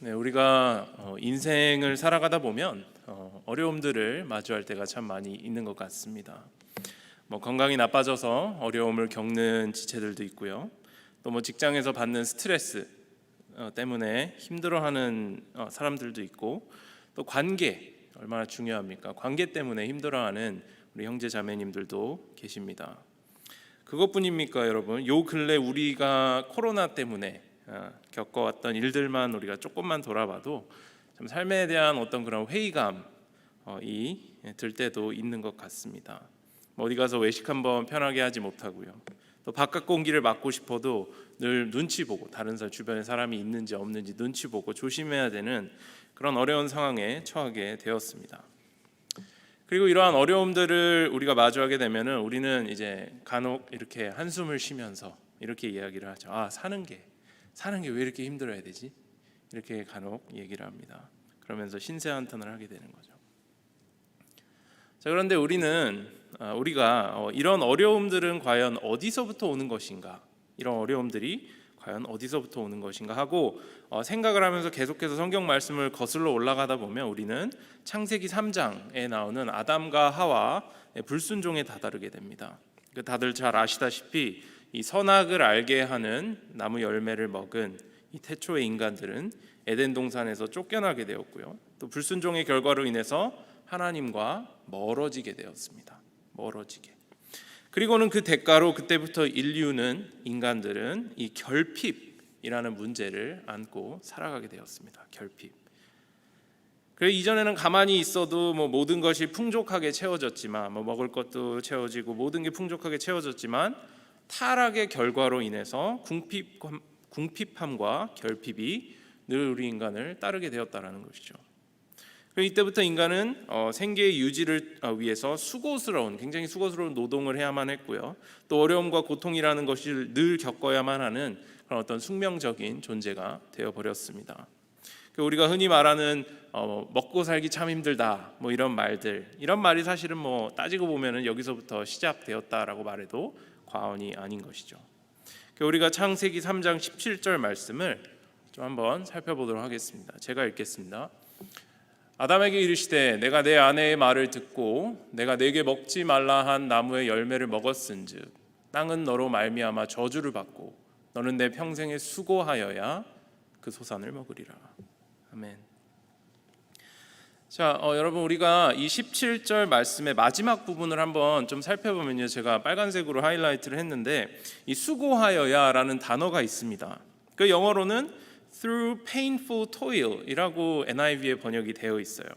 네, 우리가 인생을 살아가다 보면 어려움들을 마주할 때가 참 많이 있는 것 같습니다. 건강이 나빠져서 어려움을 겪는 지체들도 있고요. 또 직장에서 받는 스트레스 때문에 힘들어하는 사람들도 있고, 또 관계 얼마나 중요합니까? 관계 때문에 힘들어하는 우리 형제 자매님들도 계십니다. 그것뿐입니까, 여러분? 요 근래 우리가 코로나 때문에 겪어왔던 일들만 우리가 조금만 돌아봐도 참 삶에 대한 어떤 그런 회의감이 들 때도 있는 것 같습니다. 어디 가서 외식 한번 편하게 하지 못하고요. 또 바깥 공기를 맡고 싶어도 늘 눈치 보고, 다른 주변에 사람이 있는지 없는지 눈치 보고 조심해야 되는 그런 어려운 상황에 처하게 되었습니다. 그리고 이러한 어려움들을 우리가 마주하게 되면은 우리는 이제 간혹 이렇게 한숨을 쉬면서 이렇게 이야기를 하죠. 사는 게 왜 이렇게 힘들어야 되지? 이렇게 간혹 얘기를 합니다. 그러면서 신세한탄을 하게 되는 거죠. 자, 그런데 우리가 이런 어려움들은 과연 어디서부터 오는 것인가? 이런 어려움들이 과연 어디서부터 오는 것인가 하고 생각을 하면서 계속해서 성경 말씀을 거슬러 올라가다 보면 우리는 창세기 3장에 나오는 아담과 하와의 불순종에 다다르게 됩니다. 다들 잘 아시다시피 이 선악을 알게 하는 나무 열매를 먹은 이 태초의 인간들은 에덴 동산에서 쫓겨나게 되었고요. 또 불순종의 결과로 인해서 하나님과 멀어지게 되었습니다. 멀어지게. 그리고는 그 대가로 그때부터 인간들은 이 결핍이라는 문제를 안고 살아가게 되었습니다. 결핍. 그래서 이전에는 가만히 있어도 모든 것이 풍족하게 채워졌지만, 먹을 것도 채워지고 모든 게 풍족하게 채워졌지만, 타락의 결과로 인해서 궁핍함과 결핍이 늘 우리 인간을 따르게 되었다라는 것이죠. 이때부터 인간은 생계의 유지를 위해서 굉장히 수고스러운 노동을 해야만 했고요. 또 어려움과 고통이라는 것을 늘 겪어야만 하는 그런 어떤 숙명적인 존재가 되어버렸습니다. 우리가 흔히 말하는 먹고 살기 참 힘들다, 이런 말이 사실은 따지고 보면은 여기서부터 시작되었다라고 말해도 과언이 아닌 것이죠. 우리가 창세기 3장 17절 말씀을 좀 한번 살펴보도록 하겠습니다. 제가 읽겠습니다. 아담에게 이르시되 내가 내 아내의 말을 듣고 내가 내게 먹지 말라 한 나무의 열매를 먹었은즉 땅은 너로 말미암아 저주를 받고 너는 내 평생에 수고하여야 그 소산을 먹으리라. 아멘. 자, 여러분, 우리가 이 17절 말씀의 마지막 부분을 한번 좀 살펴보면요, 제가 빨간색으로 하이라이트를 했는데 이 수고하여야라는 단어가 있습니다. 그 영어로는 through painful toil이라고 NIV에 번역이 되어 있어요.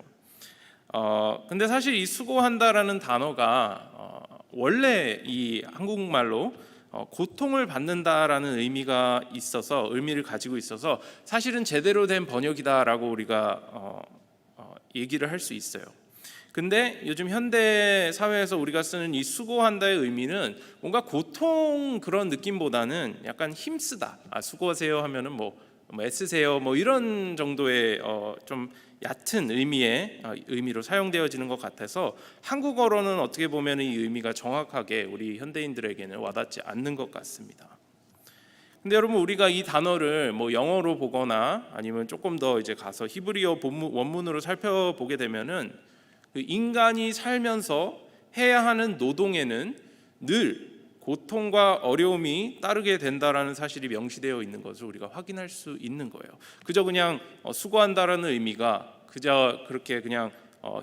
근데 사실 이 수고한다라는 단어가 원래 이 한국말로 고통을 받는다라는 의미를 가지고 있어서 사실은 제대로 된 번역이다라고 우리가 얘기를 할 수 있어요. 근데 요즘 현대 사회에서 우리가 쓰는 이 수고한다의 의미는 뭔가 고통 그런 느낌보다는 약간 힘쓰다. 수고하세요 하면은 애쓰세요 이런 정도의 좀 얕은 의미로 사용되어지는 것 같아서 한국어로는 어떻게 보면 이 의미가 정확하게 우리 현대인들에게는 와닿지 않는 것 같습니다. 근데 여러분, 우리가 이 단어를 영어로 보거나 아니면 조금 더 이제 가서 히브리어 원문으로 살펴보게 되면은 그 인간이 살면서 해야 하는 노동에는 늘 고통과 어려움이 따르게 된다라는 사실이 명시되어 있는 것을 우리가 확인할 수 있는 거예요. 그저 그냥 수고한다라는 의미가 그저 그렇게 그냥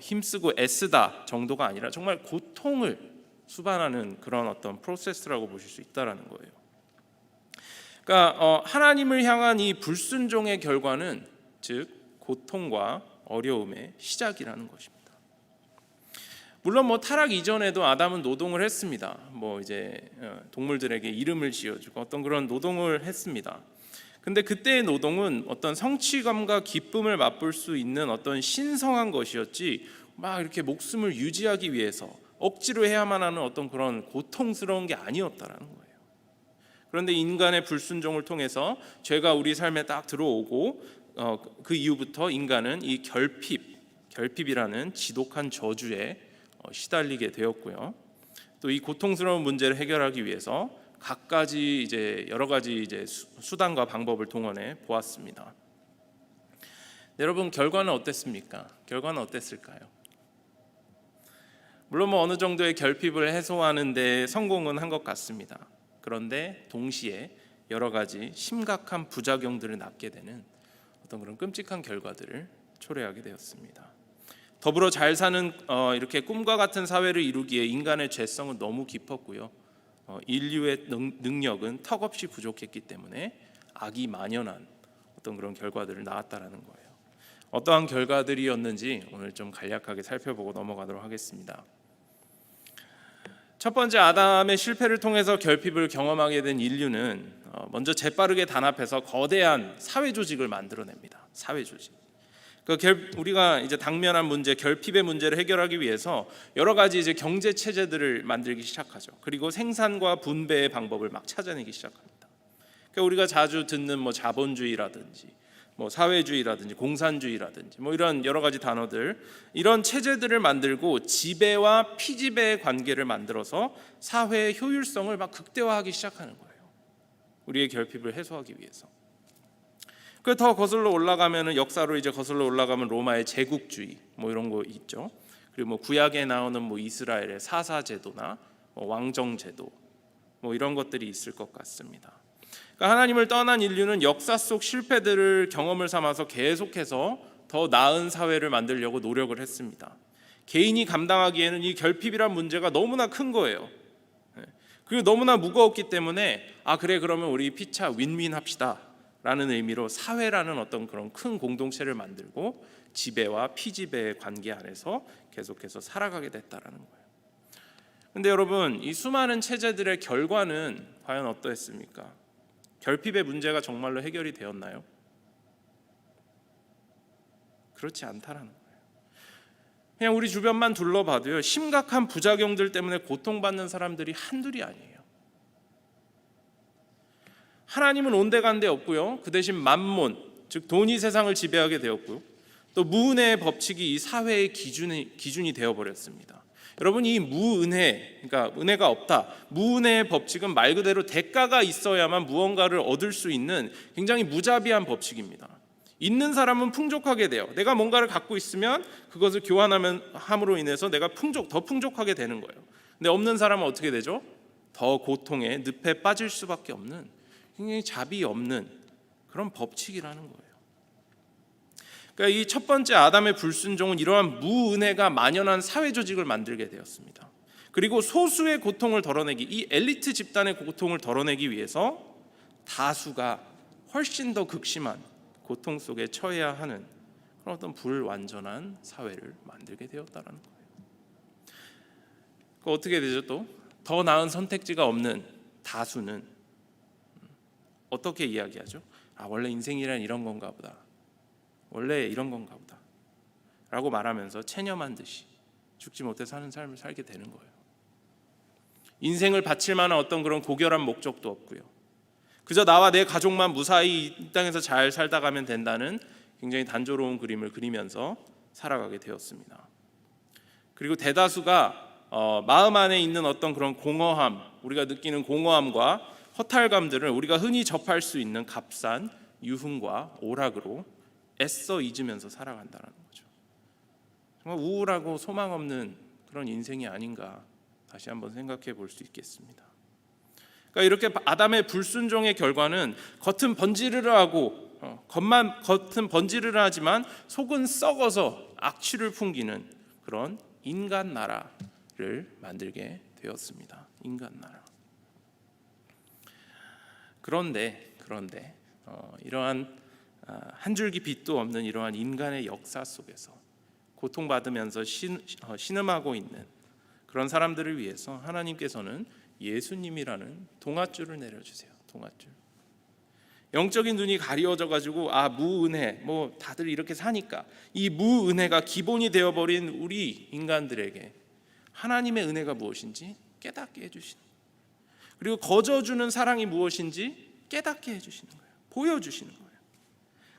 힘쓰고 애쓰다 정도가 아니라 정말 고통을 수반하는 그런 어떤 프로세스라고 보실 수 있다라는 거예요. 그러니까 하나님을 향한 이 불순종의 결과는 즉 고통과 어려움의 시작이라는 것입니다. 물론 타락 이전에도 아담은 노동을 했습니다. 이제 동물들에게 이름을 지어주고 어떤 그런 노동을 했습니다. 근데 그때의 노동은 어떤 성취감과 기쁨을 맛볼 수 있는 어떤 신성한 것이었지 이렇게 목숨을 유지하기 위해서 억지로 해야만 하는 어떤 그런 고통스러운 게 아니었다라는 거예요. 그런데 인간의 불순종을 통해서 죄가 우리 삶에 딱 들어오고 그 이후부터 인간은 이 결핍이라는 지독한 저주에 시달리게 되었고요. 또 이 고통스러운 문제를 해결하기 위해서 여러 가지 수단과 방법을 동원해 보았습니다. 여러분, 결과는 어땠습니까? 결과는 어땠을까요? 물론 어느 정도의 결핍을 해소하는 데 성공은 한 것 같습니다. 그런데 동시에 여러 가지 심각한 부작용들을 낳게 되는 어떤 그런 끔찍한 결과들을 초래하게 되었습니다. 더불어 잘 사는 이렇게 꿈과 같은 사회를 이루기에 인간의 죄성은 너무 깊었고요. 인류의 능력은 턱없이 부족했기 때문에 악이 만연한 어떤 그런 결과들을 낳았다라는 거예요. 어떠한 결과들이었는지 오늘 좀 간략하게 살펴보고 넘어가도록 하겠습니다. 첫 번째, 아담의 실패를 통해서 결핍을 경험하게 된 인류는 먼저 재빠르게 단합해서 거대한 사회 조직을 만들어냅니다. 사회 조직. 우리가 이제 당면한 문제, 결핍의 문제를 해결하기 위해서 여러 가지 이제 경제 체제들을 만들기 시작하죠. 그리고 생산과 분배의 방법을 막 찾아내기 시작합니다. 그러니까 우리가 자주 듣는 자본주의라든지 사회주의라든지 공산주의라든지 이런 여러 가지 단어들, 이런 체제들을 만들고 지배와 피지배의 관계를 만들어서 사회의 효율성을 막 극대화하기 시작하는 거예요. 우리의 결핍을 해소하기 위해서. 그 더 거슬러 올라가면은 역사로 이제 거슬러 올라가면 로마의 제국주의 이런 거 있죠. 그리고 구약에 나오는 이스라엘의 사사제도나 왕정제도 이런 것들이 있을 것 같습니다. 그러니까 하나님을 떠난 인류는 역사 속 실패들을 경험을 삼아서 계속해서 더 나은 사회를 만들려고 노력을 했습니다. 개인이 감당하기에는 이 결핍이란 문제가 너무나 큰 거예요. 그리고 너무나 무거웠기 때문에 그래, 그러면 우리 피차 윈윈 합시다 라는 의미로 사회라는 어떤 그런 큰 공동체를 만들고 지배와 피지배의 관계 안에서 계속해서 살아가게 됐다라는 거예요. 근데 여러분, 이 수많은 체제들의 결과는 과연 어떠했습니까? 결핍의 문제가 정말로 해결이 되었나요? 그렇지 않다라는 거예요. 그냥 우리 주변만 둘러봐도요, 심각한 부작용들 때문에 고통받는 사람들이 한둘이 아니에요. 하나님은 온데간데 없고요. 그 대신 만몬, 즉 돈이 세상을 지배하게 되었고요. 또 무은혜의 법칙이 이 사회의 기준이 되어버렸습니다. 여러분, 이 무은혜, 그러니까 은혜가 없다, 무은혜의 법칙은 말 그대로 대가가 있어야만 무언가를 얻을 수 있는 굉장히 무자비한 법칙입니다. 있는 사람은 풍족하게 돼요. 내가 뭔가를 갖고 있으면 그것을 교환함으로 인해서 내가 더 풍족하게 되는 거예요. 근데 없는 사람은 어떻게 되죠? 더 고통에 늪에 빠질 수밖에 없는 굉장히 자비 없는 그런 법칙이라는 거예요. 그러니까 이 첫 번째 아담의 불순종은 이러한 무은혜가 만연한 사회 조직을 만들게 되었습니다. 그리고 소수의 고통을 덜어내기, 이 엘리트 집단의 고통을 덜어내기 위해서 다수가 훨씬 더 극심한 고통 속에 처해야 하는 그런 어떤 불완전한 사회를 만들게 되었다는 거예요. 어떻게 되죠? 또 더 나은 선택지가 없는 다수는 어떻게 이야기하죠? 원래 인생이란 이런 건가 보다. 원래 이런 건가 보다. 라고 말하면서 체념한 듯이 죽지 못해 사는 삶을 살게 되는 거예요. 인생을 바칠 만한 어떤 그런 고결한 목적도 없고요. 그저 나와 내 가족만 무사히 이 땅에서 잘 살다 가면 된다는 굉장히 단조로운 그림을 그리면서 살아가게 되었습니다. 그리고 대다수가 마음 안에 있는 어떤 그런 공허함, 우리가 느끼는 공허함과 허탈감들을 우리가 흔히 접할 수 있는 값싼 유흥과 오락으로 애써 잊으면서 살아간다는 거죠. 정말 우울하고 소망 없는 그런 인생이 아닌가 다시 한번 생각해 볼 수 있겠습니다. 그러니까 이렇게 아담의 불순종의 결과는 겉은 번지르르하고 겉은 번지르르하지만 속은 썩어서 악취를 풍기는 그런 인간 나라를 만들게 되었습니다. 인간 나라. 그런데 이러한 한 줄기 빛도 없는 이러한 인간의 역사 속에서 고통받으면서 신음하고 있는 그런 사람들을 위해서 하나님께서는 예수님이라는 동아줄을 내려주세요. 동아줄. 영적인 눈이 가리워져 가지고 무은혜, 다들 이렇게 사니까 이 무은혜가 기본이 되어버린 우리 인간들에게 하나님의 은혜가 무엇인지 깨닫게 해주시는, 그리고 거저주는 사랑이 무엇인지 깨닫게 해주시는 거예요. 보여주시는 거예요.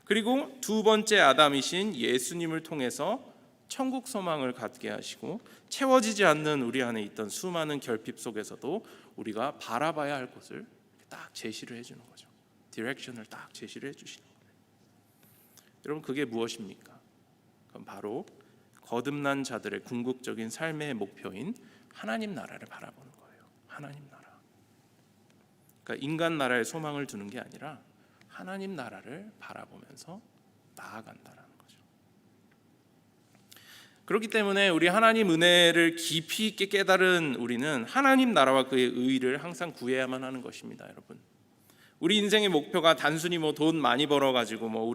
그리고 두 번째 아담이신 예수님을 통해서 천국 소망을 갖게 하시고 채워지지 않는 우리 안에 있던 수많은 결핍 속에서도 우리가 바라봐야 할 곳을 딱 제시를 해주는 거죠. 디렉션을 딱 제시를 해주시는 거예요. 여러분 그게 무엇입니까? 그럼 바로 거듭난 자들의 궁극적인 삶의 목표인 하나님 나라를 바라보는 거예요. 하나님 나라. 그러니까 인간 나라에 소망을 두는 게 아니라 하나님 나라를 바라보면서 나아간다라는 거죠. 그렇기 때문에 우리 하나님 은혜를 깊이 있게 깨달은 우리는 하나님 나라와 그의 의를 항상 구해야만 하는 것입니다, 여러분. 우리 인생의 목표가 단순히 뭐 돈 많이 벌어가지고 뭐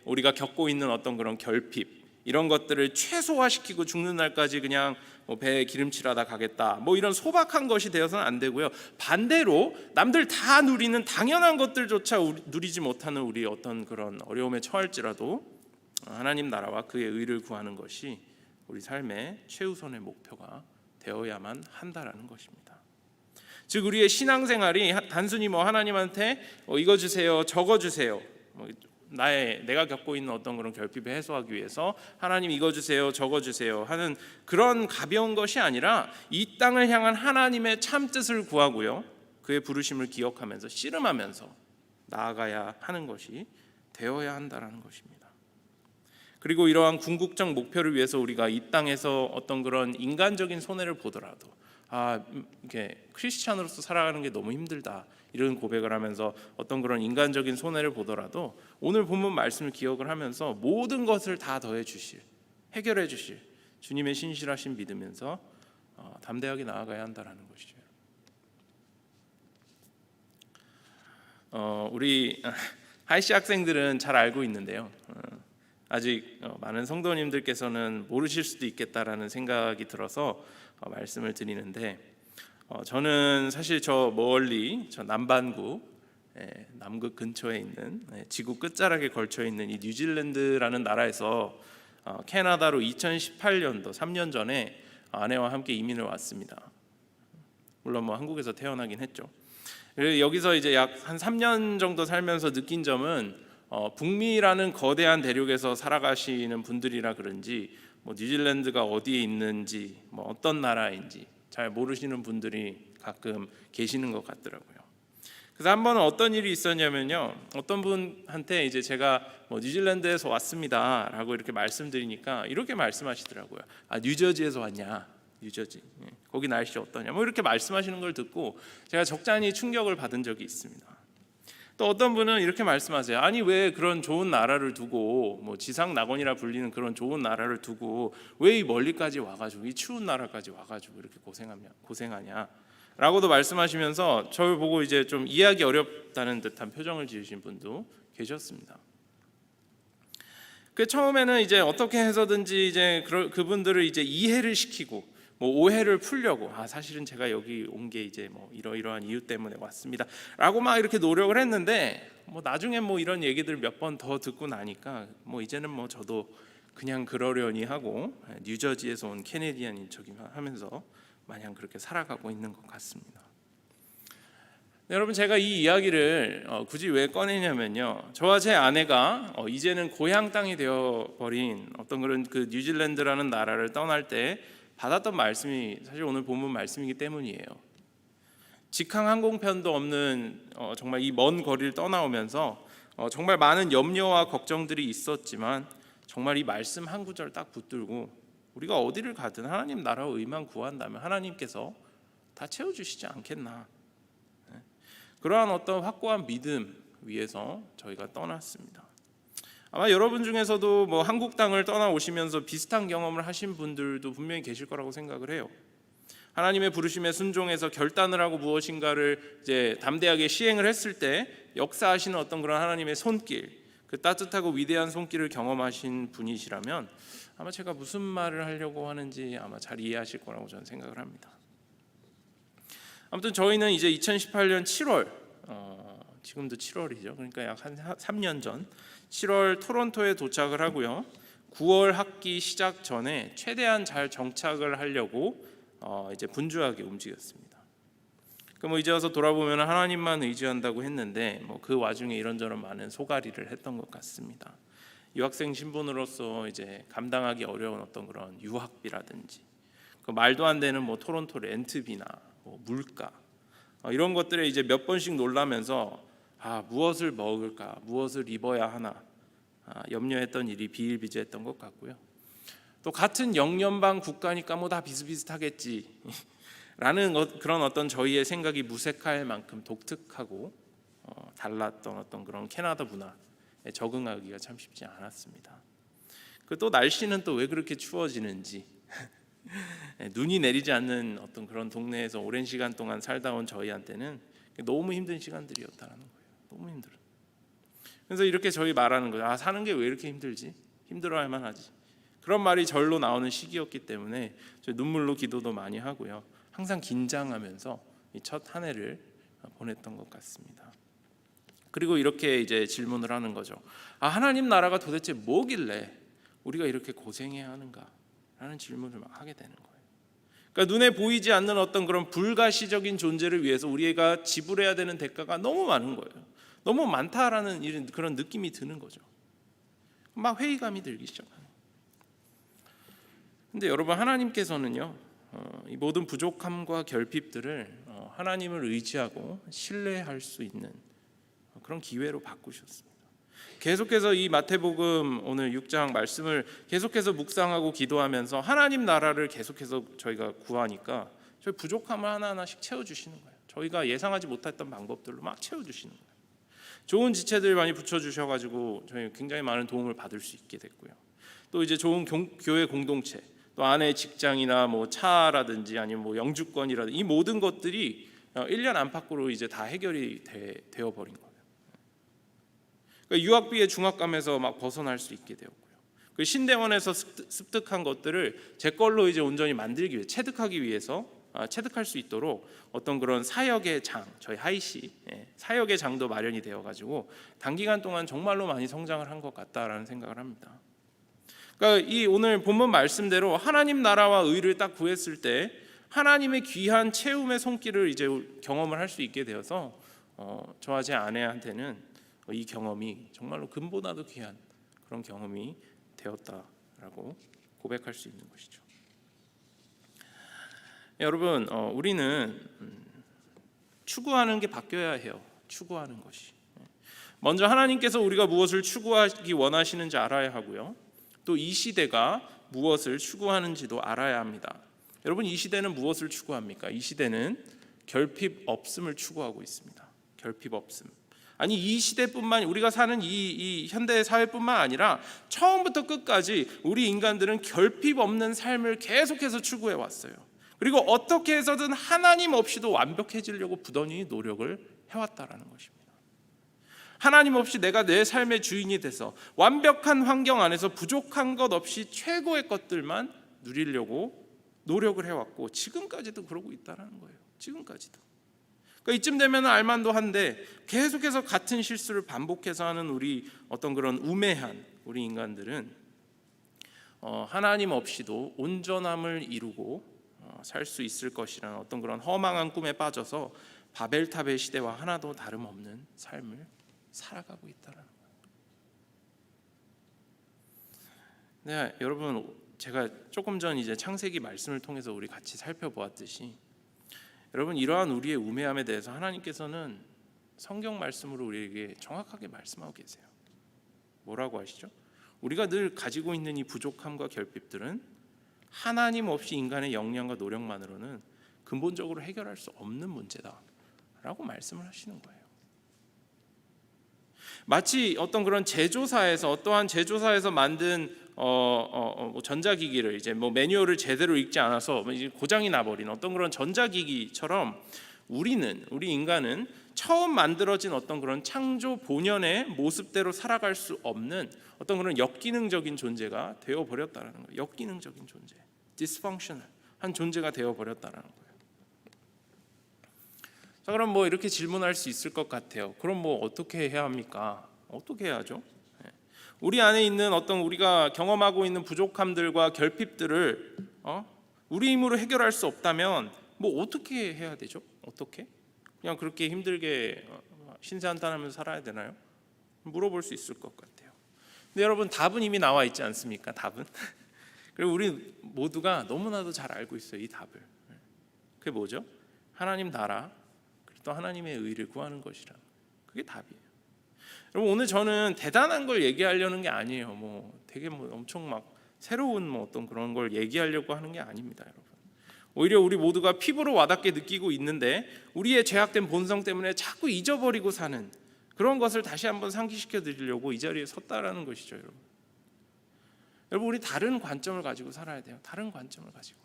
우리가 겪고 있는 어떤 그런 결핍 이런 것들을 최소화시키고 죽는 날까지 그냥 뭐 배에 기름칠하다 가겠다 뭐 이런 소박한 것이 되어서는 안 되고요. 반대로 남들 다 누리는 당연한 것들조차 누리지 못하는 우리 어떤 그런 어려움에 처할지라도 하나님 나라와 그의 의를 구하는 것이 우리 삶의 최우선의 목표가 되어야만 한다라는 것입니다. 즉 우리의 신앙생활이 단순히 뭐 하나님한테 이거 주세요 저거 주세요 내가 겪고 있는 어떤 그런 결핍을 해소하기 위해서 하나님 이거 주세요 저거 주세요 하는 그런 가벼운 것이 아니라 이 땅을 향한 하나님의 참 뜻을 구하고요, 그의 부르심을 기억하면서 씨름하면서 나아가야 하는 것이 되어야 한다라는 것입니다. 그리고 이러한 궁극적 목표를 위해서 우리가 이 땅에서 어떤 그런 인간적인 손해를 보더라도 이게 크리스찬으로서 살아가는 게 너무 힘들다 이런 고백을 하면서 어떤 그런 인간적인 손해를 보더라도 오늘 본문 말씀을 기억을 하면서 모든 것을 다 더해 주실, 해결해 주실 주님의 신실하신 믿으면서 담대하게 나아가야 한다라는 것이죠. 우리 하이시 학생들은 잘 알고 있는데요. 아직 많은 성도님들께서는 모르실 수도 있겠다라는 생각이 들어서 말씀을 드리는데, 저는 사실 저 남반구 남극 근처에 있는 지구 끝자락에 걸쳐 있는 이 뉴질랜드라는 나라에서 캐나다로 2018년도 3년 전에 아내와 함께 이민을 왔습니다. 물론 뭐 한국에서 태어나긴 했죠. 여기서 이제 약 한 3년 정도 살면서 느낀 점은 북미라는 거대한 대륙에서 살아가시는 분들이라 그런지 뭐 뉴질랜드가 어디에 있는지 뭐 어떤 나라인지 잘 모르시는 분들이 가끔 계시는 것 같더라고요. 그래서 한 번은 어떤 일이 있었냐면요, 어떤 분한테 이제 제가 뭐 뉴질랜드에서 왔습니다라고 이렇게 말씀드리니까 이렇게 말씀하시더라고요. 뉴저지에서 왔냐? 뉴저지. 거기 날씨 어떠냐? 뭐 이렇게 말씀하시는 걸 듣고 제가 적잖이 충격을 받은 적이 있습니다. 또 어떤 분은 이렇게 말씀하세요. 아니 왜 그런 좋은 나라를 두고 뭐 지상 낙원이라 불리는 그런 좋은 나라를 두고 왜 이 멀리까지 와가지고 이 추운 나라까지 와가지고 이렇게 고생하냐? 라고도 말씀하시면서 저를 보고 이제 좀 이해하기 어렵다는 듯한 표정을 지으신 분도 계셨습니다. 그 처음에는 이제 어떻게 해서든지 이제 그분들을 이제 이해를 시키고 뭐 오해를 풀려고 사실은 제가 여기 온 게 이제 뭐 이러이러한 이유 때문에 왔습니다라고 막 이렇게 노력을 했는데 뭐 나중에 뭐 이런 얘기들 몇 번 더 듣고 나니까 뭐 이제는 뭐 저도 그냥 그러려니 하고 뉴저지에서 온 캐네디안인 척 하면서 마냥 그렇게 살아가고 있는 것 같습니다. 여러분, 제가 이 이야기를 굳이 왜 꺼내냐면요, 저와 제 아내가 이제는 고향 땅이 되어버린 어떤 그런 그 뉴질랜드라는 나라를 떠날 때 받았던 말씀이 사실 오늘 본문 말씀이기 때문이에요. 직항 항공편도 없는 정말 이 먼 거리를 떠나오면서 정말 많은 염려와 걱정들이 있었지만 정말 이 말씀 한 구절 딱 붙들고 우리가 어디를 가든 하나님 나라와 의만 구한다면 하나님께서 다 채워주시지 않겠나, 그러한 어떤 확고한 믿음 위에서 저희가 떠났습니다. 아마 여러분 중에서도 뭐 한국 땅을 떠나오시면서 비슷한 경험을 하신 분들도 분명히 계실 거라고 생각을 해요. 하나님의 부르심에 순종해서 결단을 하고 무엇인가를 이제 담대하게 시행을 했을 때 역사하시는 어떤 그런 하나님의 손길, 그 따뜻하고 위대한 손길을 경험하신 분이시라면 아마 제가 무슨 말을 하려고 하는지 아마 잘 이해하실 거라고 저는 생각을 합니다. 아무튼 저희는 이제 2018년 7월, 지금도 7월이죠. 그러니까 약 한 3년 전 7월 토론토에 도착을 하고요. 9월 학기 시작 전에 최대한 잘 정착을 하려고 이제 분주하게 움직였습니다. 뭐 이제 와서 돌아보면 하나님만 의지한다고 했는데 뭐 그 와중에 이런저런 많은 소가리를 했던 것 같습니다. 유학생 신분으로서 이제 감당하기 어려운 어떤 그런 유학비라든지 그 말도 안 되는 뭐 토론토 렌트비나 뭐 물가 이런 것들에 이제 몇 번씩 놀라면서 무엇을 먹을까, 무엇을 입어야 하나, 염려했던 일이 비일비재했던 것 같고요. 또 같은 영연방 국가니까 뭐 다 비슷비슷하겠지 라는 그런 어떤 저희의 생각이 무색할 만큼 독특하고 달랐던 어떤 그런 캐나다 문화에 적응하기가 참 쉽지 않았습니다. 또 날씨는 또 왜 그렇게 추워지는지 눈이 내리지 않는 어떤 그런 동네에서 오랜 시간 동안 살다 온 저희한테는 너무 힘든 시간들이었다는 거예요. 너무 힘들어. 그래서 이렇게 저희 말하는 거예요. 사는 게 왜 이렇게 힘들지? 힘들어할 만하지. 그런 말이 절로 나오는 시기였기 때문에 저희 눈물로 기도도 많이 하고요. 항상 긴장하면서 이 첫 한 해를 보냈던 것 같습니다. 그리고 이렇게 이제 질문을 하는 거죠. 하나님 나라가 도대체 뭐길래 우리가 이렇게 고생해야 하는가? 라는 질문을 막 하게 되는 거예요. 그러니까 눈에 보이지 않는 어떤 그런 불가시적인 존재를 위해서 우리가 지불해야 되는 대가가 너무 많은 거예요. 너무 많다라는 이런 그런 느낌이 드는 거죠. 막 회의감이 들기 시작하는. 근데 여러분, 하나님께서는요, 이 모든 부족함과 결핍들을 하나님을 의지하고 신뢰할 수 있는 그런 기회로 바꾸셨습니다. 계속해서 이 마태복음 오늘 6장 말씀을 계속해서 묵상하고 기도하면서 하나님 나라를 계속해서 저희가 구하니까 저희 부족함을 하나하나씩 채워주시는 거예요. 저희가 예상하지 못했던 방법들로 막 채워주시는 거예요. 좋은 지체들 많이 붙여주셔가지고 저희 굉장히 많은 도움을 받을 수 있게 됐고요. 또 이제 좋은 교회 공동체, 또 안에 직장이나 뭐 차라든지 아니면 뭐 영주권이라든지 이 모든 것들이 1년 안팎으로 이제 다 해결이 되어 버린 거예요. 그러니까 유학비의 중압감에서 막 벗어날 수 있게 되었고요. 그 신대원에서 습득한 것들을 제 걸로 이제 온전히 만들기 위해 체득하기 위해서 체득할 수 있도록 어떤 그런 사역의 장, 저희 하이시 사역의 장도 마련이 되어가지고 단기간 동안 정말로 많이 성장을 한 것 같다라는 생각을 합니다. 그러니까 이 오늘 본문 말씀대로 하나님 나라와 의를 딱 구했을 때 하나님의 귀한 채움의 손길을 이제 경험을 할 수 있게 되어서 저와 제 아내한테는 이 경험이 정말로 금보다도 귀한 그런 경험이 되었다라고 고백할 수 있는 것이죠. 여러분, 우리는 추구하는 게 바뀌어야 해요. 추구하는 것이. 먼저 하나님께서 우리가 무엇을 추구하기 원하시는지 알아야 하고요. 또 이 시대가 무엇을 추구하는지도 알아야 합니다. 여러분, 이 시대는 무엇을 추구합니까? 이 시대는 결핍 없음을 추구하고 있습니다. 결핍 없음. 아니, 이 시대뿐만, 우리가 사는 이 현대 사회뿐만 아니라 처음부터 끝까지 우리 인간들은 결핍 없는 삶을 계속해서 추구해 왔어요. 그리고 어떻게 해서든 하나님 없이도 완벽해지려고 부단히 노력을 해왔다라는 것입니다. 하나님 없이 내가 내 삶의 주인이 돼서 완벽한 환경 안에서 부족한 것 없이 최고의 것들만 누리려고 노력을 해왔고 지금까지도 그러고 있다는 거예요. 지금까지도. 그러니까 이쯤 되면 알만도 한데 계속해서 같은 실수를 반복해서 하는 우리 어떤 그런 우매한 우리 인간들은 하나님 없이도 온전함을 이루고 살 수 있을 것이라는 어떤 그런 허망한 꿈에 빠져서 바벨탑의 시대와 하나도 다름없는 삶을 살아가고 있다는 거예요. 네, 여러분, 제가 조금 전 이제 창세기 말씀을 통해서 우리 같이 살펴보았듯이 여러분, 이러한 우리의 우매함에 대해서 하나님께서는 성경 말씀으로 우리에게 정확하게 말씀하고 계세요. 뭐라고 하시죠? 우리가 늘 가지고 있는 이 부족함과 결핍들은 하나님 없이 인간의 역량과 노력만으로는 근본적으로 해결할 수 없는 문제다라고 말씀을 하시는 거예요. 마치 어떤 그런 제조사에서 어떠한 제조사에서 만든 전자기기를 이제 뭐 매뉴얼을 제대로 읽지 않아서 이제 고장이 나버린 어떤 그런 전자기기처럼 우리 인간은 처음 만들어진 어떤 그런 창조 본연의 모습대로 살아갈 수 없는 어떤 그런 역기능적인 존재가 되어 버렸다라는 거예요. 역기능적인 존재, dysfunctional 한 존재가 되어 버렸다라는 거예요. 자, 그럼 뭐 이렇게 질문할 수 있을 것 같아요. 그럼 뭐 어떻게 해야 합니까? 어떻게 해야죠? 우리 안에 있는 어떤 우리가 경험하고 있는 부족함들과 결핍들을 우리 힘으로 해결할 수 없다면 뭐 어떻게 해야 되죠? 어떻게? 그냥 그렇게 힘들게 신세한탄하면서 살아야 되나요? 물어볼 수 있을 것 같아요. 근데 여러분, 답은 이미 나와 있지 않습니까? 답은. 그리고 우리 모두가 너무나도 잘 알고 있어요. 이 답을. 그게 뭐죠? 하나님 나라, 또 하나님의 의를 구하는 것이라. 그게 답이에요. 여러분, 오늘 저는 대단한 걸 얘기하려는 게 아니에요. 되게 엄청 막 새로운 어떤 그런 걸 얘기하려고 하는 게 아닙니다, 여러분. 오히려 우리 모두가 피부로 와닿게 느끼고 있는데 우리의 죄악된 본성 때문에 자꾸 잊어버리고 사는 그런 것을 다시 한번 상기시켜 드리려고 이 자리에 섰다라는 것이죠, 여러분. 여러분, 우리 다른 관점을 가지고 살아야 돼요. 다른 관점을 가지고.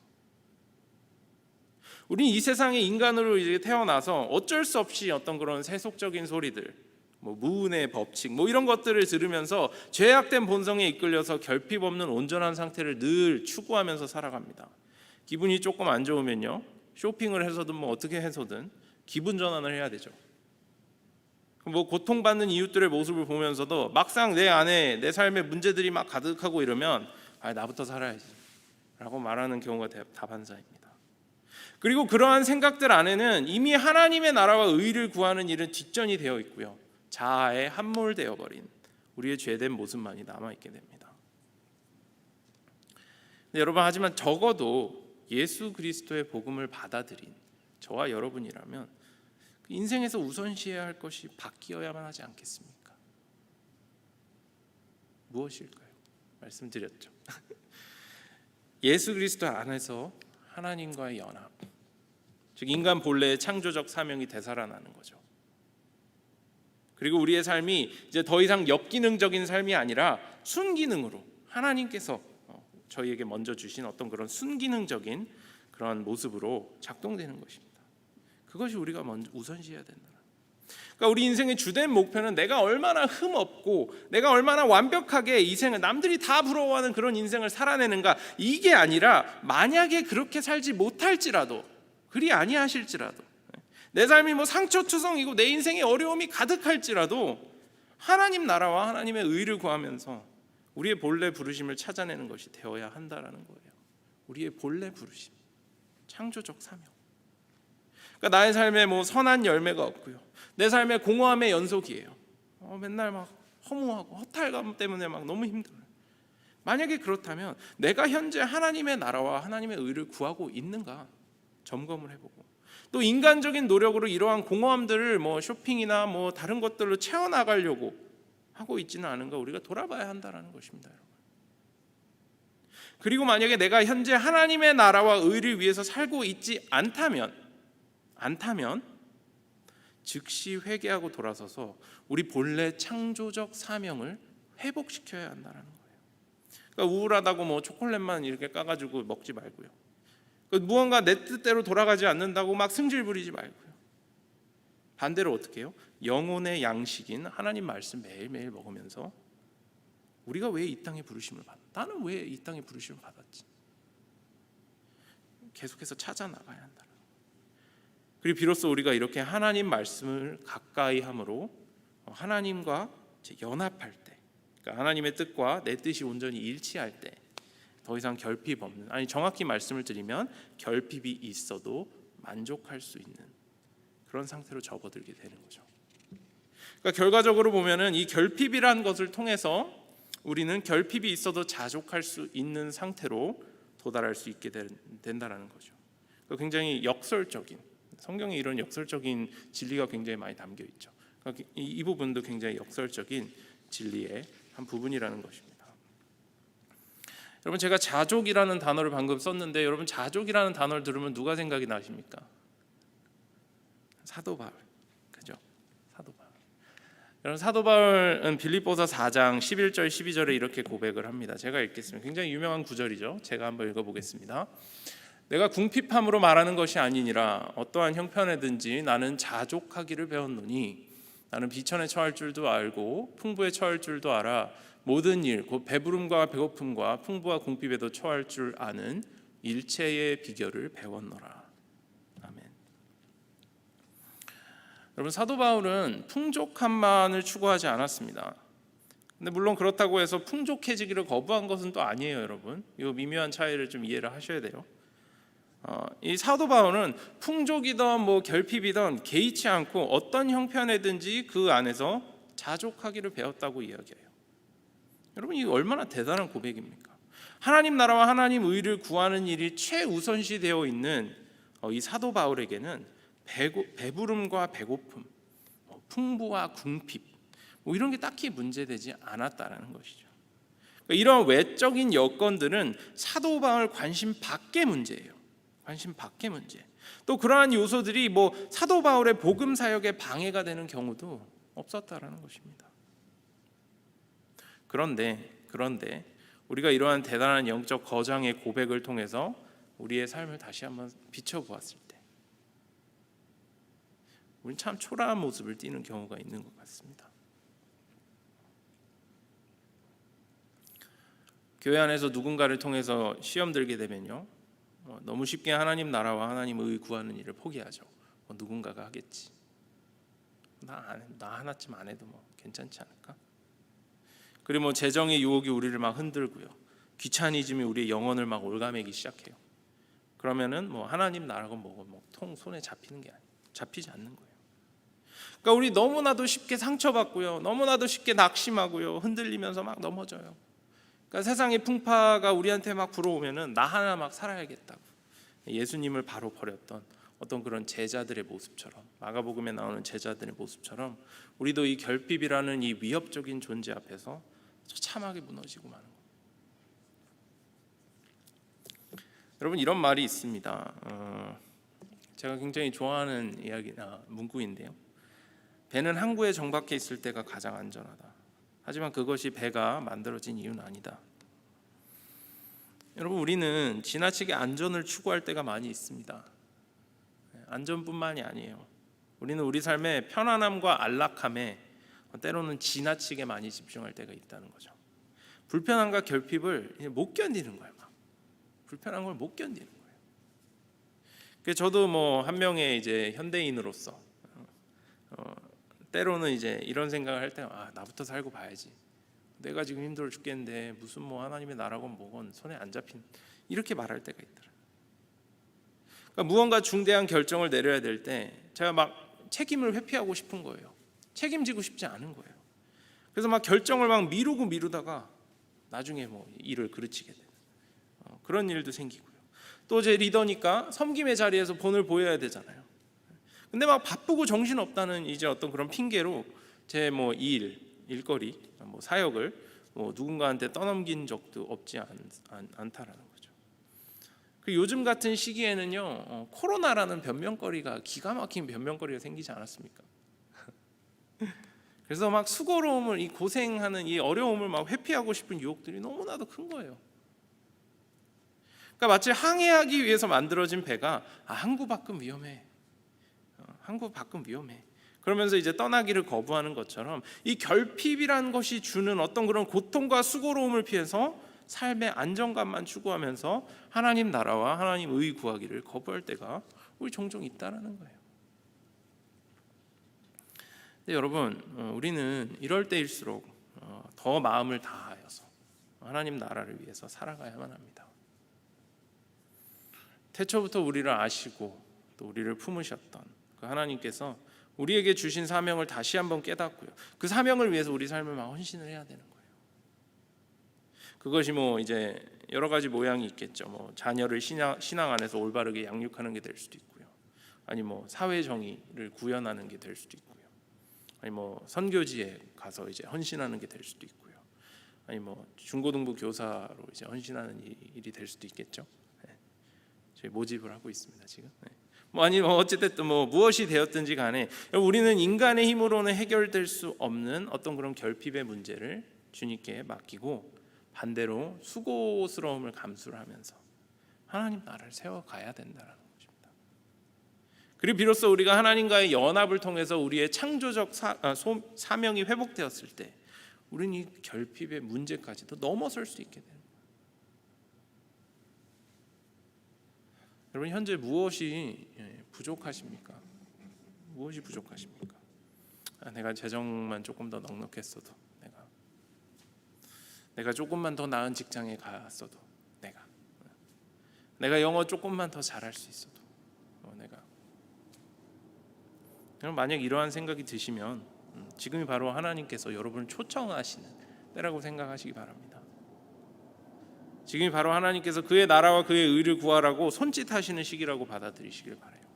우리는 이 세상에 인간으로 이제 태어나서 어쩔 수 없이 어떤 그런 세속적인 소리들, 무은의 법칙, 이런 것들을 들으면서 죄악된 본성에 이끌려서 결핍 없는 온전한 상태를 늘 추구하면서 살아갑니다. 기분이 조금 안 좋으면요, 쇼핑을 해서든 어떻게 해서든 기분 전환을 해야 되죠. 고통받는 이웃들의 모습을 보면서도 막상 내 안에 내 삶에 문제들이 막 가득하고 이러면 나부터 살아야지 라고 말하는 경우가 다반사입니다. 그리고 그러한 생각들 안에는 이미 하나님의 나라와 의를 구하는 일은 뒷전이 되어 있고요, 자아에 함몰되어 버린 우리의 죄된 모습만이 남아있게 됩니다. 근데 여러분, 하지만 적어도 예수 그리스도의 복음을 받아들인 저와 여러분이라면 인생에서 우선시해야 할 것이 바뀌어야만 하지 않겠습니까? 무엇일까요? 말씀드렸죠. 예수 그리스도 안에서 하나님과의 연합, 즉 인간 본래의 창조적 사명이 되살아나는 거죠. 그리고 우리의 삶이 이제 더 이상 역기능적인 삶이 아니라 순기능으로 하나님께서 저희에게 먼저 주신 어떤 그런 순기능적인 그런 모습으로 작동되는 것입니다. 그것이 우리가 먼저 우선시해야 된다. 그러니까 우리 인생의 주된 목표는 내가 얼마나 흠없고 내가 얼마나 완벽하게 이 생을 남들이 다 부러워하는 그런 인생을 살아내는가, 이게 아니라 만약에 그렇게 살지 못할지라도, 그리 아니하실지라도, 내 삶이 상처투성이고 내 인생에 어려움이 가득할지라도 하나님 나라와 하나님의 의를 구하면서 우리의 본래 부르심을 찾아내는 것이 되어야 한다라는 거예요. 우리의 본래 부르심, 창조적 사명. 그러니까 나의 삶에 선한 열매가 없고요, 내 삶의 공허함의 연속이에요. 맨날 막 허무하고 허탈감 때문에 막 너무 힘들어요. 만약에 그렇다면 내가 현재 하나님의 나라와 하나님의 의를 구하고 있는가 점검을 해보고, 또 인간적인 노력으로 이러한 공허함들을 쇼핑이나 다른 것들로 채워나가려고 하고 있지는 않은가 우리가 돌아봐야 한다는 것입니다, 여러분. 그리고 만약에 내가 현재 하나님의 나라와 의를 위해서 살고 있지 않다면 즉시 회개하고 돌아서서 우리 본래 창조적 사명을 회복시켜야 한다는 거예요. 그러니까 우울하다고 초콜릿만 이렇게 까가지고 먹지 말고요, 무언가 내 뜻대로 돌아가지 않는다고 막 승질 부리지 말고요, 반대로 어떻게 해요? 영혼의 양식인 하나님 말씀 매일매일 먹으면서 우리가 왜 이 땅에 부르심을 받았지? 나는 왜 이 땅에 부르심을 받았지? 계속해서 찾아 나가야 한다. 그리고 비로소 우리가 이렇게 하나님 말씀을 가까이 함으로 하나님과 연합할 때, 그러니까 하나님의 뜻과 내 뜻이 온전히 일치할 때 더 이상 결핍 없는, 정확히 말씀을 드리면 결핍이 있어도 만족할 수 있는 그런 상태로 접어들게 되는 거죠. 그러니까 결과적으로 보면은 이 결핍이라는 것을 통해서 우리는 결핍이 있어도 자족할 수 있는 상태로 도달할 수 있게 된다라는 거죠. 그러니까 굉장히 역설적인, 성경에 이런 역설적인 진리가 굉장히 많이 담겨 있죠. 그러니까 이 부분도 굉장히 역설적인 진리의 한 부분이라는 것입니다. 여러분, 제가 자족이라는 단어를 방금 썼는데 여러분, 자족이라는 단어를 들으면 누가 생각이 나십니까? 사도 바울, 그죠? 사도 바울. 여러분, 사도 바울은 빌립보서 4장 11절 12절에 이렇게 고백을 합니다. 제가 읽겠습니다. 굉장히 유명한 구절이죠. 제가 한번 읽어보겠습니다. 내가 궁핍함으로 말하는 것이 아니니라 어떠한 형편에든지 나는 자족하기를 배웠노니 나는 비천에 처할 줄도 알고 풍부에 처할 줄도 알아 모든 일 곧 배부름과 배고픔과 풍부와 궁핍에도 처할 줄 아는 일체의 비결을 배웠노라. 아멘. 여러분, 사도 바울은 풍족함만을 추구하지 않았습니다. 근데 물론 그렇다고 해서 풍족해지기를 거부한 것은 또 아니에요, 여러분. 이 미묘한 차이를 좀 이해를 하셔야 돼요. 이 사도 바울은 풍족이든 결핍이든 개의치 않고 어떤 형편에든지 그 안에서 자족하기를 배웠다고 이야기해요. 여러분, 이게 얼마나 대단한 고백입니까? 하나님 나라와 하나님 의를 구하는 일이 최우선시 되어 있는 이 사도 바울에게는 배부름과 배고픔, 풍부와 궁핍, 뭐 이런 게 딱히 문제되지 않았다라는 것이죠. 그러니까 이런 외적인 여건들은 사도 바울 관심 밖의 문제예요. 관심 밖의 문제. 또 그러한 요소들이 뭐 사도 바울의 복음 사역에 방해가 되는 경우도 없었다라는 것입니다. 그런데 우리가 이러한 대단한 영적 거장의 고백을 통해서 우리의 삶을 다시 한번 비춰보았을 때 우리는 참 초라한 모습을 띠는 경우가 있는 것 같습니다. 교회 안에서 누군가를 통해서 시험 들게 되면요, 너무 쉽게 하나님 나라와 하나님의 구하는 일을 포기하죠. 누군가가 하겠지. 나 하나쯤 안 해도 뭐 괜찮지 않을까? 그리고 뭐 재정의 유혹이 우리를 막 흔들고요. 귀차니즘이 우리의 영혼을 막 올가매기 시작해요. 그러면은 뭐 하나님 나라고 뭐고 통 손에 잡히지 않는 거예요. 그러니까 우리 너무나도 쉽게 상처받고요. 너무나도 쉽게 낙심하고요. 흔들리면서 막 넘어져요. 그러니까 세상의 풍파가 우리한테 막 불어오면은 나 하나 막 살아야겠다고 예수님을 바로 버렸던 어떤 그런 제자들의 모습처럼, 마가복음에 나오는 제자들의 모습처럼 우리도 이 결핍이라는 이 위협적인 존재 앞에서 처참하게 무너지고 마는 거예요. 여러분, 이런 말이 있습니다. 제가 굉장히 좋아하는 문구인데요. 배는 항구에 정박해 있을 때가 가장 안전하다. 하지만 그것이 배가 만들어진 이유는 아니다. 여러분, 우리는 지나치게 안전을 추구할 때가 많이 있습니다. 안전뿐만이 아니에요. 우리는 우리 삶의 편안함과 안락함에 때로는 지나치게 많이 집중할 때가 있다는 거죠. 불편함과 결핍을 못 견디는 거예요. 불편한 걸 못 견디는 거예요. 그래서 저도 뭐 한 명의 이제 현대인으로서 때로는 이제 이런 생각을 할 때, 나부터 살고 봐야지. 내가 지금 힘들어 죽겠는데 무슨 뭐 하나님의 나라건 뭐건 손에 안 잡힌, 이렇게 말할 때가 있더라고요. 그러니까 무언가 중대한 결정을 내려야 될 때 제가 막 책임을 회피하고 싶은 거예요. 책임지고 싶지 않은 거예요. 그래서 막 결정을 막 미루다가 나중에 뭐 일을 그르치게 되는 그런 일도 생기고요. 또 제 리더니까 섬김의 자리에서 본을 보여야 되잖아요. 근데 막 바쁘고 정신 없다는 이제 어떤 그런 핑계로 제 뭐 일거리, 뭐 사역을 뭐 누군가한테 떠넘긴 적도 없지 않다라는 거죠. 그 요즘 같은 시기에는요, 코로나라는 변명거리가, 기가 막힌 변명거리가 생기지 않았습니까? 그래서 막 수고로움을, 이 고생하는 이 어려움을 막 회피하고 싶은 유혹들이 너무나도 큰 거예요. 그러니까 마치 항해하기 위해서 만들어진 배가 항구 밖은 위험해. 항구 밖은 위험해. 그러면서 이제 떠나기를 거부하는 것처럼 이 결핍이라는 것이 주는 어떤 그런 고통과 수고로움을 피해서 삶의 안정감만 추구하면서 하나님 나라와 하나님 의 구하기를 거부할 때가 우리 종종 있다라는 거예요. 근데 여러분, 우리는 이럴 때일수록 더 마음을 다하여서 하나님 나라를 위해서 살아가야만 합니다. 태초부터 우리를 아시고 또 우리를 품으셨던 그 하나님께서 우리에게 주신 사명을 다시 한번 깨닫고요. 그 사명을 위해서 우리 삶을 막 헌신을 해야 되는 거예요. 그것이 뭐 이제 여러 가지 모양이 있겠죠. 뭐 자녀를 신앙 안에서 올바르게 양육하는 게 될 수도 있고요. 아니 뭐 사회 정의를 구현하는 게 될 수도 있고요. 아니 뭐 선교지에 가서 이제 헌신하는 게 될 수도 있고요. 아니 뭐 중고등부 교사로 이제 헌신하는 일이 될 수도 있겠죠. 저희 모집을 하고 있습니다 지금. 아니 어찌됐든 무엇이 되었든지 간에 우리는 인간의 힘으로는 해결될 수 없는 어떤 그런 결핍의 문제를 주님께 맡기고 반대로 수고스러움을 감수를 하면서 하나님 나라를 세워가야 된다는 것입니다. 그리고 비로소 우리가 하나님과의 연합을 통해서 우리의 창조적 사명이 회복되었을 때 우리는 이 결핍의 문제까지도 넘어설 수 있게 됩니다. 여러분, 현재 무엇이 부족하십니까? 무엇이 부족하십니까? 내가 재정만 조금 더 넉넉했어도, 내가 조금만 더 나은 직장에 갔어도, 내가 영어 조금만 더 잘할 수 있어도, 여러분, 만약 이러한 생각이 드시면 지금이 바로 하나님께서 여러분을 초청하시는 때라고 생각하시기 바랍니다. 지금이 바로 하나님께서 그의 나라와 그의 의를 구하라고 손짓하시는 시기라고 받아들이시길 바라요.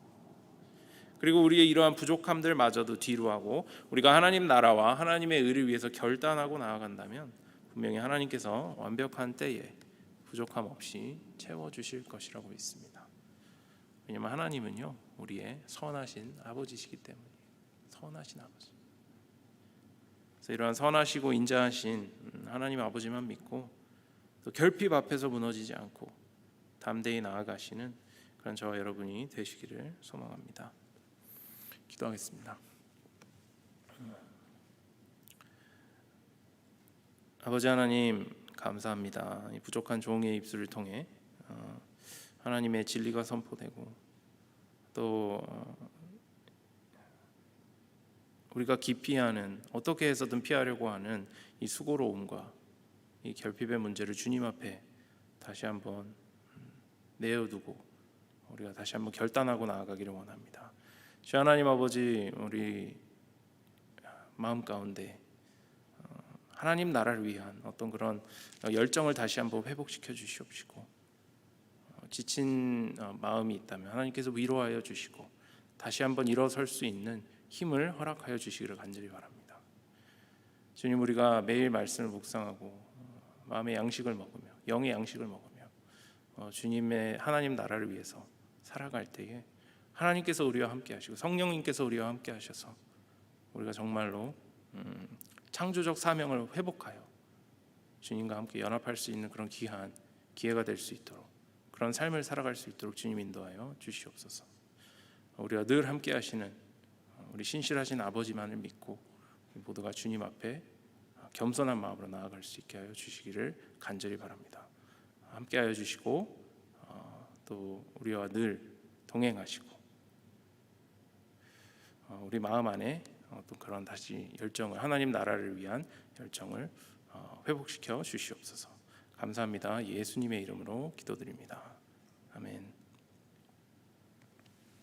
그리고 우리의 이러한 부족함들마저도 뒤로하고 우리가 하나님 나라와 하나님의 의를 위해서 결단하고 나아간다면 분명히 하나님께서 완벽한 때에 부족함 없이 채워주실 것이라고 믿습니다. 왜냐하면 하나님은요 우리의 선하신 아버지시기 때문에. 선하신 아버지. 그래서 이러한 선하시고 인자하신 하나님 아버지만 믿고 또 결핍 앞에서 무너지지 않고 담대히 나아가시는 그런 저와 여러분이 되시기를 소망합니다. 기도하겠습니다. 아버지 하나님 감사합니다. 이 부족한 종의 입술을 통해 하나님의 진리가 선포되고 또 우리가 기피하는 어떻게 해서든 피하려고 하는 이 수고로움과 이 결핍의 문제를 주님 앞에 다시 한번 내어두고 우리가 다시 한번 결단하고 나아가기를 원합니다. 주 하나님 아버지 우리 마음 가운데 하나님 나라를 위한 어떤 그런 열정을 다시 한번 회복시켜 주시옵시고 지친 마음이 있다면 하나님께서 위로하여 주시고 다시 한번 일어설 수 있는 힘을 허락하여 주시기를 간절히 바랍니다. 주님 우리가 매일 말씀을 묵상하고 마음의 양식을 먹으며 영의 양식을 먹으며 주님의 하나님 나라를 위해서 살아갈 때에 하나님께서 우리와 함께 하시고 성령님께서 우리와 함께 하셔서 우리가 정말로 창조적 사명을 회복하여 주님과 함께 연합할 수 있는 그런 귀한 기회가 될 수 있도록 그런 삶을 살아갈 수 있도록 주님 인도하여 주시옵소서. 우리가 늘 함께 하시는 우리 신실하신 아버지만을 믿고 모두가 주님 앞에 겸손한 마음으로 나아갈 수 있게 하여 주시기를 간절히 바랍니다. 함께 하여 주시고 또 우리와 늘 동행하시고 우리 마음 안에 또 그런 다시 열정을 하나님 나라를 위한 열정을 회복시켜 주시옵소서. 감사합니다. 예수님의 이름으로 기도드립니다. 아멘.